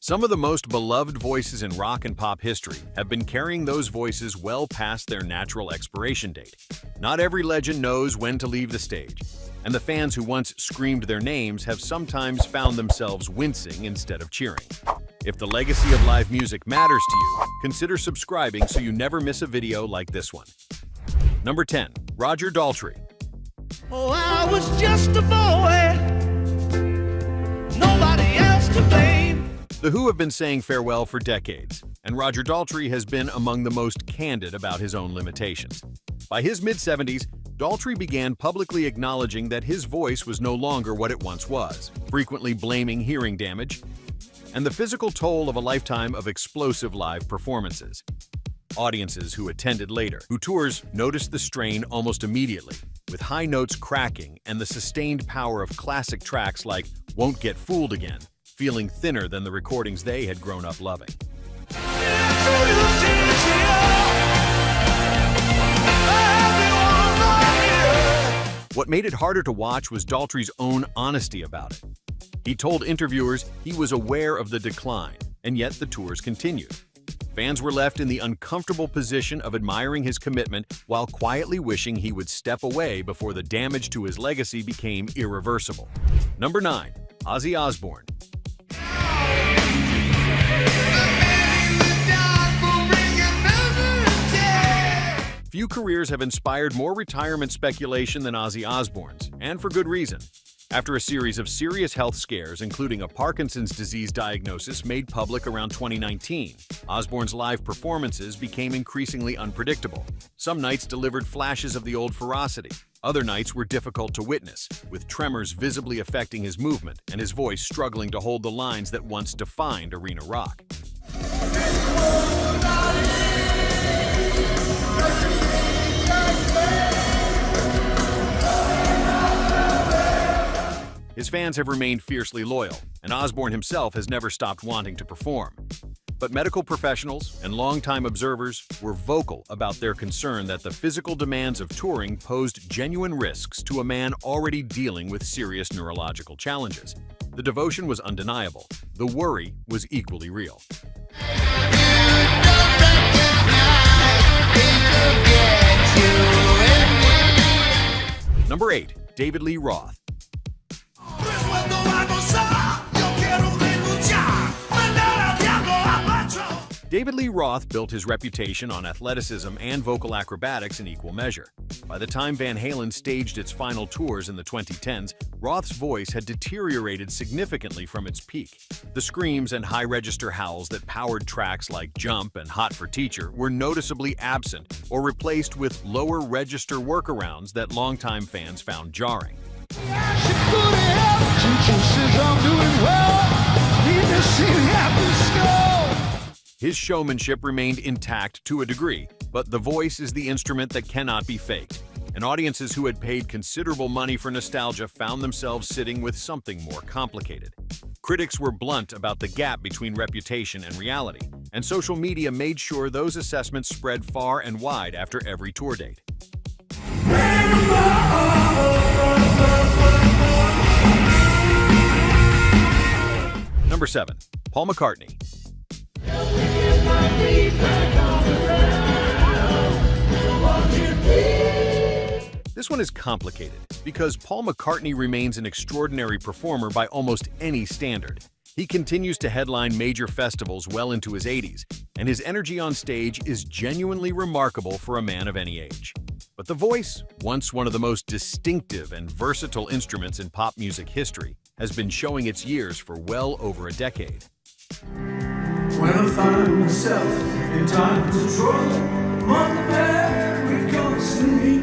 Some of the most beloved voices in rock and pop history have been carrying those voices well past their natural expiration date. Not every legend knows when to leave the stage, and the fans who once screamed their names have sometimes found themselves wincing instead of cheering. If the legacy of live music matters to you, consider subscribing so you never miss a video like this one. Number 10. Roger Daltrey. Oh, I was just a boy, nobody else to blame. The Who have been saying farewell for decades, and Roger Daltrey has been among the most candid about his own limitations. By his mid-70s, Daltrey began publicly acknowledging that his voice was no longer what it once was, frequently blaming hearing damage and the physical toll of a lifetime of explosive live performances. Audiences who attended later, who tours noticed the strain almost immediately, with high notes cracking and the sustained power of classic tracks like Won't Get Fooled Again, feeling thinner than the recordings they had grown up loving. What made it harder to watch was Daltrey's own honesty about it. He told interviewers he was aware of the decline, and yet the tours continued. Fans were left in the uncomfortable position of admiring his commitment while quietly wishing he would step away before the damage to his legacy became irreversible. Number 9. Ozzy Osbourne. Few careers have inspired more retirement speculation than Ozzy Osbourne's, and for good reason. After a series of serious health scares, including a Parkinson's disease diagnosis made public around 2019, Osbourne's live performances became increasingly unpredictable. Some nights delivered flashes of the old ferocity. Other nights were difficult to witness, with tremors visibly affecting his movement and his voice struggling to hold the lines that once defined arena rock. His fans have remained fiercely loyal, and Osbourne himself has never stopped wanting to perform. But medical professionals and longtime observers were vocal about their concern that the physical demands of touring posed genuine risks to a man already dealing with serious neurological challenges. The devotion was undeniable. The worry was equally real. Number 8. David Lee Roth. David Lee Roth built his reputation on athleticism and vocal acrobatics in equal measure. By the time Van Halen staged its final tours in the 2010s, Roth's voice had deteriorated significantly from its peak. The screams and high-register howls that powered tracks like Jump and Hot for Teacher were noticeably absent or replaced with lower-register workarounds that longtime fans found jarring. His showmanship remained intact to a degree, but the voice is the instrument that cannot be faked, and audiences who had paid considerable money for nostalgia found themselves sitting with something more complicated. Critics were blunt about the gap between reputation and reality, and social media made sure those assessments spread far and wide after every tour date. Number 7. Paul McCartney. This one is complicated because Paul McCartney remains an extraordinary performer by almost any standard. He continues to headline major festivals well into his 80s, and his energy on stage is genuinely remarkable for a man of any age. But the voice, once one of the most distinctive and versatile instruments in pop music history, has been showing its years for well over a decade. When I find myself in times of trouble, on the bed we constantly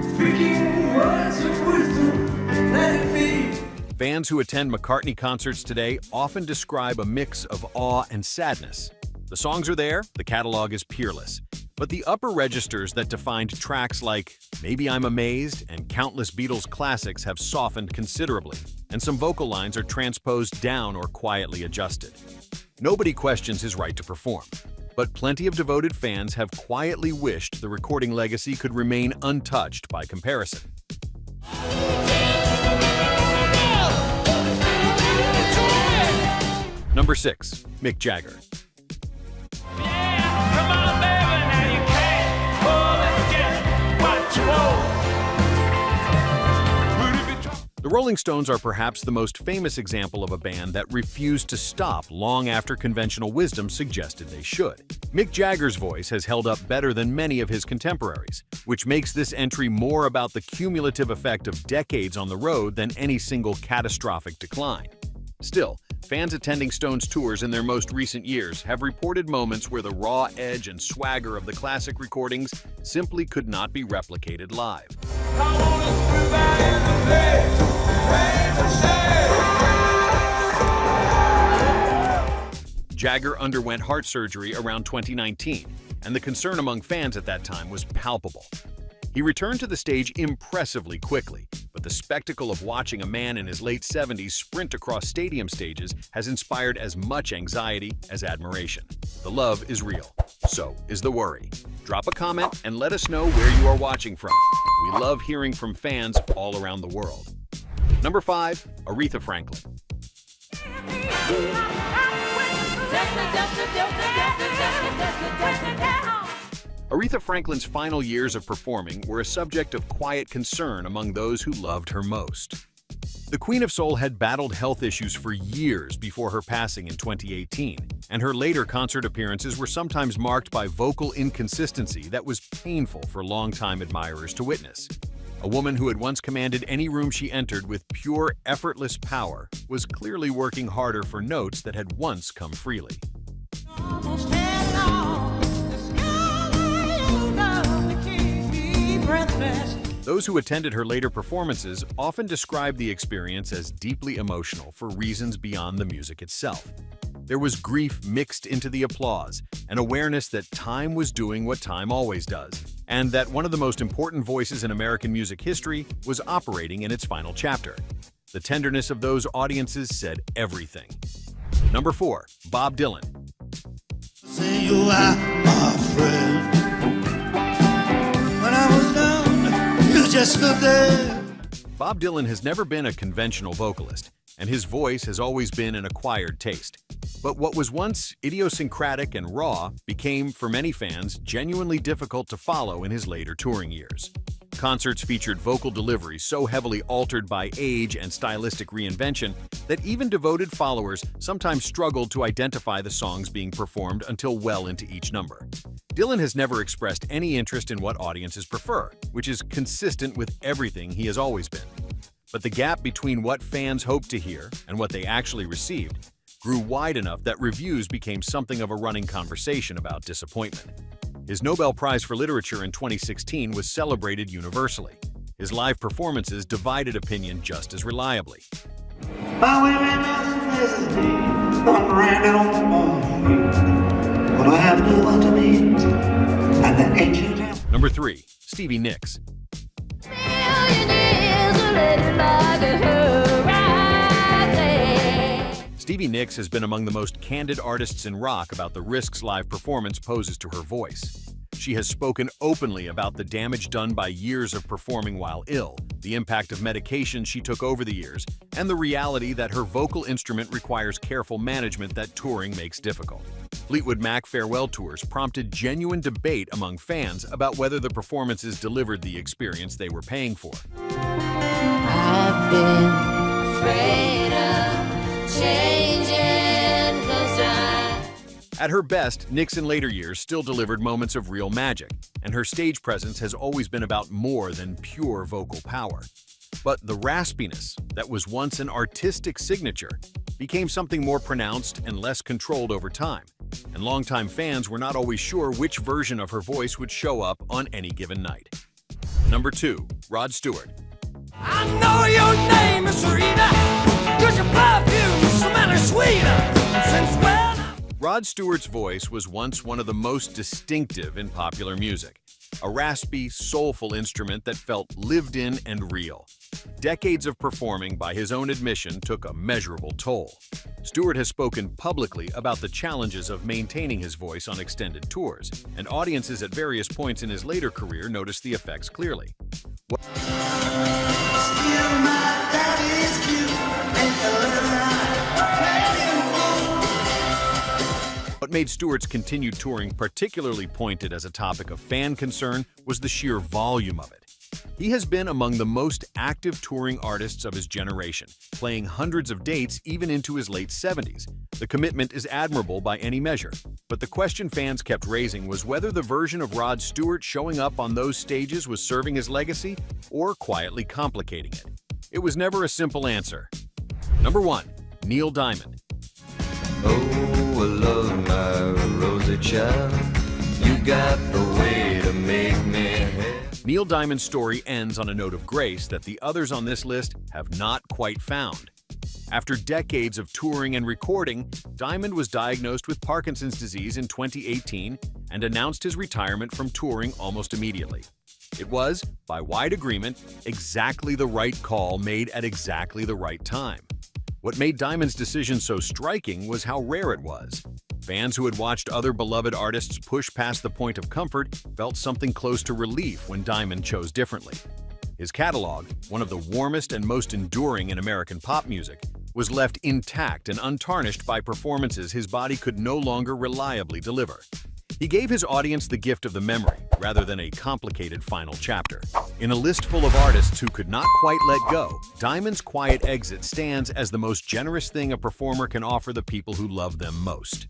speaking words of wisdom, let it be. Fans who attend McCartney concerts today often describe a mix of awe and sadness. The songs are there, the catalog is peerless, but the upper registers that defined tracks like Maybe I'm Amazed and countless Beatles classics have softened considerably, and some vocal lines are transposed down or quietly adjusted. Nobody questions his right to perform, but plenty of devoted fans have quietly wished the recording legacy could remain untouched by comparison. Number Number 6. Mick Jagger. The Rolling Stones are perhaps the most famous example of a band that refused to stop long after conventional wisdom suggested they should. Mick Jagger's voice has held up better than many of his contemporaries, which makes this entry more about the cumulative effect of decades on the road than any single catastrophic decline. Still, fans attending Stones tours in their most recent years have reported moments where the raw edge and swagger of the classic recordings simply could not be replicated live. Jagger underwent heart surgery around 2019, and the concern among fans at that time was palpable. He returned to the stage impressively quickly, but the spectacle of watching a man in his late 70s sprint across stadium stages has inspired as much anxiety as admiration. The love is real. So is the worry. Drop a comment and let us know where you are watching from. We love hearing from fans all around the world. Number 5. Aretha Franklin. Aretha Franklin's final years of performing were a subject of quiet concern among those who loved her most. The Queen of Soul had battled health issues for years before her passing in 2018, and her later concert appearances were sometimes marked by vocal inconsistency that was painful for longtime admirers to witness. A woman who had once commanded any room she entered with pure, effortless power was clearly working harder for notes that had once come freely. Those who attended her later performances often described the experience as deeply emotional for reasons beyond the music itself. There was grief mixed into the applause, an awareness that time was doing what time always does, and that one of the most important voices in American music history was operating in its final chapter. The tenderness of those audiences said everything. Number 4. Bob Dylan. Say you are my friend. When I was down, you just stood there. Bob Dylan has never been a conventional vocalist, and his voice has always been an acquired taste. But what was once idiosyncratic and raw became, for many fans, genuinely difficult to follow in his later touring years. Concerts featured vocal delivery so heavily altered by age and stylistic reinvention that even devoted followers sometimes struggled to identify the songs being performed until well into each number. Dylan has never expressed any interest in what audiences prefer, which is consistent with everything he has always been. But the gap between what fans hoped to hear and what they actually received grew wide enough that reviews became something of a running conversation about disappointment. His Nobel Prize for Literature in 2016 was celebrated universally. His live performances divided opinion just as reliably. Number 3. Stevie Nicks. Stevie Nicks has been among the most candid artists in rock about the risks live performance poses to her voice. She has spoken openly about the damage done by years of performing while ill, the impact of medications she took over the years, and the reality that her vocal instrument requires careful management that touring makes difficult. Fleetwood Mac farewell tours prompted genuine debate among fans about whether the performances delivered the experience they were paying for. I've been afraid of changing 'cause At her best, Nicks in later years still delivered moments of real magic, and her stage presence has always been about more than pure vocal power. But the raspiness that was once an artistic signature became something more pronounced and less controlled over time, and longtime fans were not always sure which version of her voice would show up on any given night. Number 2. Rod Stewart. I know your name is Rita, 'cause your perfume smells sweeter since when. Rod Stewart's voice was once one of the most distinctive in popular music, a raspy, soulful instrument that felt lived in and real. Decades of performing, by his own admission, took a measurable toll. Stewart has spoken publicly about the challenges of maintaining his voice on extended tours, and audiences at various points in his later career noticed the effects clearly. What made Stewart's continued touring particularly pointed as a topic of fan concern was the sheer volume of it. He has been among the most active touring artists of his generation, playing hundreds of dates even into his late 70s. The commitment is admirable by any measure, but the question fans kept raising was whether the version of Rod Stewart showing up on those stages was serving his legacy or quietly complicating it. It was never a simple answer. Number 1. Neil Diamond. Oh, I love my rosy child. You got the way to make me happy. Neil Diamond's story ends on a note of grace that the others on this list have not quite found. After decades of touring and recording, Diamond was diagnosed with Parkinson's disease in 2018 and announced his retirement from touring almost immediately. It was, by wide agreement, exactly the right call made at exactly the right time. What made Diamond's decision so striking was how rare it was. Fans who had watched other beloved artists push past the point of comfort felt something close to relief when Diamond chose differently. His catalog, one of the warmest and most enduring in American pop music, was left intact and untarnished by performances his body could no longer reliably deliver. He gave his audience the gift of the memory, rather than a complicated final chapter. In a list full of artists who could not quite let go, Diamond's quiet exit stands as the most generous thing a performer can offer the people who love them most.